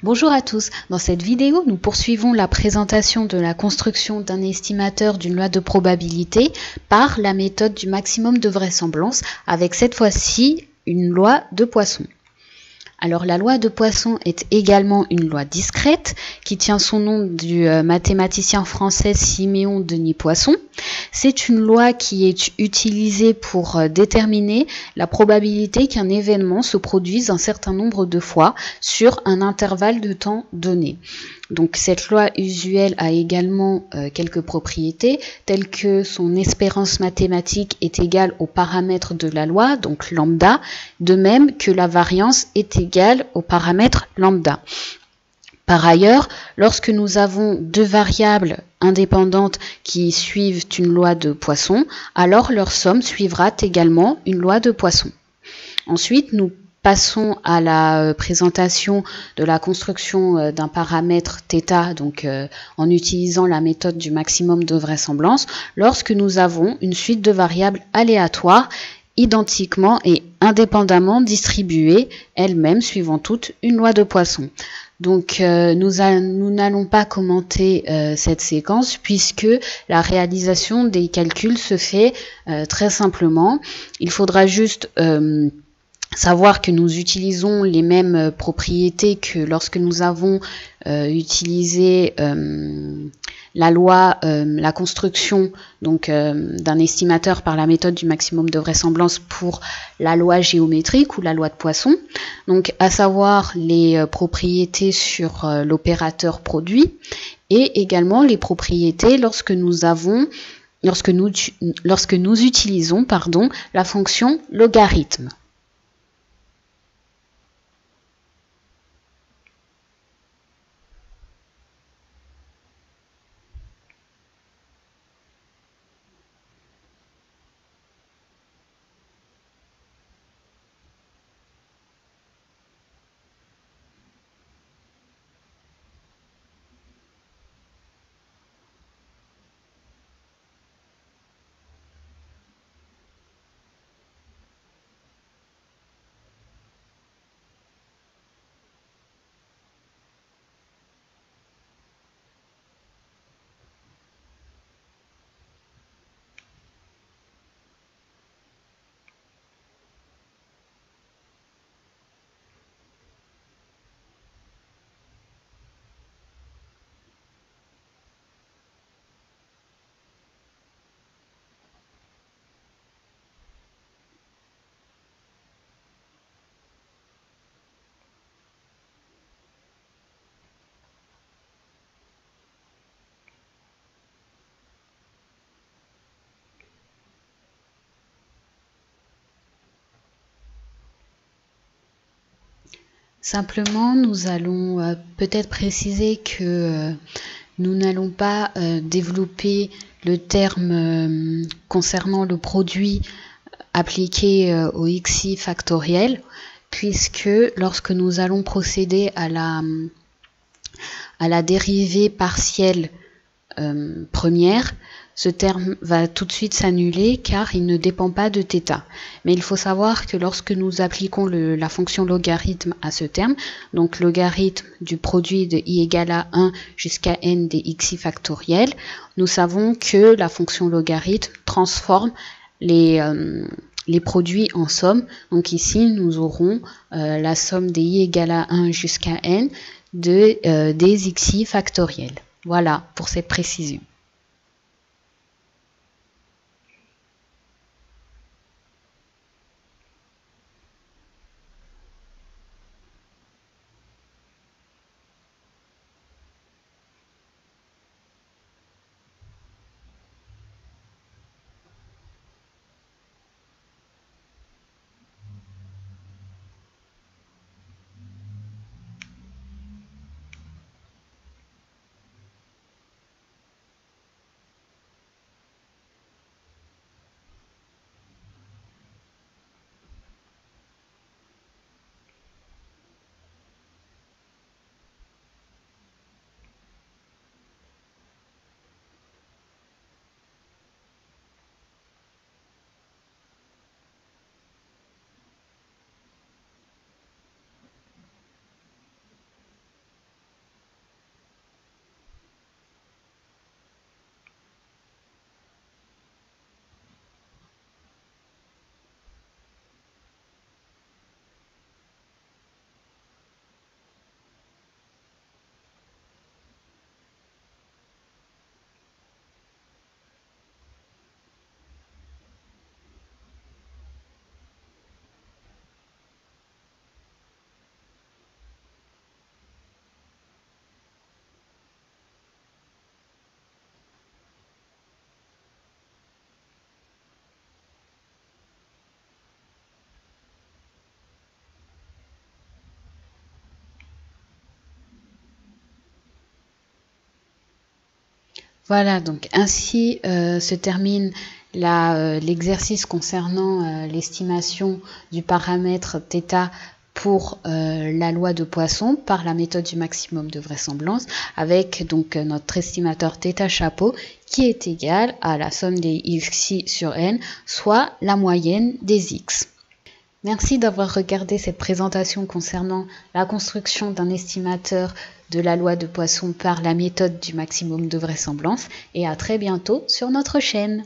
Bonjour à tous, dans cette vidéo nous poursuivons la présentation de la construction d'un estimateur d'une loi de probabilité par la méthode du maximum de vraisemblance avec cette fois-ci une loi de Poisson. Alors la loi de Poisson est également une loi discrète qui tient son nom du mathématicien français Siméon Denis Poisson. C'est une loi qui est utilisée pour déterminer la probabilité qu'un événement se produise un certain nombre de fois sur un intervalle de temps donné. Donc cette loi usuelle a également quelques propriétés telles que son espérance mathématique est égale au paramètre de la loi, donc lambda, de même que la variance est égale au paramètre lambda. Par ailleurs, lorsque nous avons deux variables indépendantes qui suivent une loi de Poisson, alors leur somme suivra également une loi de Poisson. Ensuite, nous passons à la présentation de la construction d'un paramètre θ, donc en utilisant la méthode du maximum de vraisemblance, lorsque nous avons une suite de variables aléatoires identiquement et indépendamment distribuées, elles-mêmes suivant toutes une loi de Poisson. Donc nous n'allons pas commenter cette séquence puisque la réalisation des calculs se fait très simplement. Il faudra juste savoir que nous utilisons les mêmes propriétés que lorsque nous avons utilisé la loi, la construction donc d'un estimateur par la méthode du maximum de vraisemblance pour la loi géométrique ou la loi de Poisson. Donc à savoir les propriétés sur l'opérateur produit et également les propriétés lorsque nous utilisons la fonction logarithme. Simplement, nous allons peut-être préciser que nous n'allons pas développer le terme concernant le produit appliqué au xi factoriel, puisque lorsque nous allons procéder à la dérivée partielle première, ce terme va tout de suite s'annuler car il ne dépend pas de θ. Mais il faut savoir que lorsque nous appliquons la fonction logarithme à ce terme, donc logarithme du produit de i égale à 1 jusqu'à n des xi factoriel, nous savons que la fonction logarithme transforme les produits en somme. Donc ici, nous aurons la somme des i égale à 1 jusqu'à n des xi factoriel. Voilà pour cette précision. Voilà, donc ainsi se termine l'exercice concernant l'estimation du paramètre θ pour la loi de Poisson par la méthode du maximum de vraisemblance, avec donc notre estimateur θ chapeau qui est égal à la somme des xi sur n, soit la moyenne des x. Merci d'avoir regardé cette présentation concernant la construction d'un estimateur de la loi de Poisson par la méthode du maximum de vraisemblance, et à très bientôt sur notre chaîne.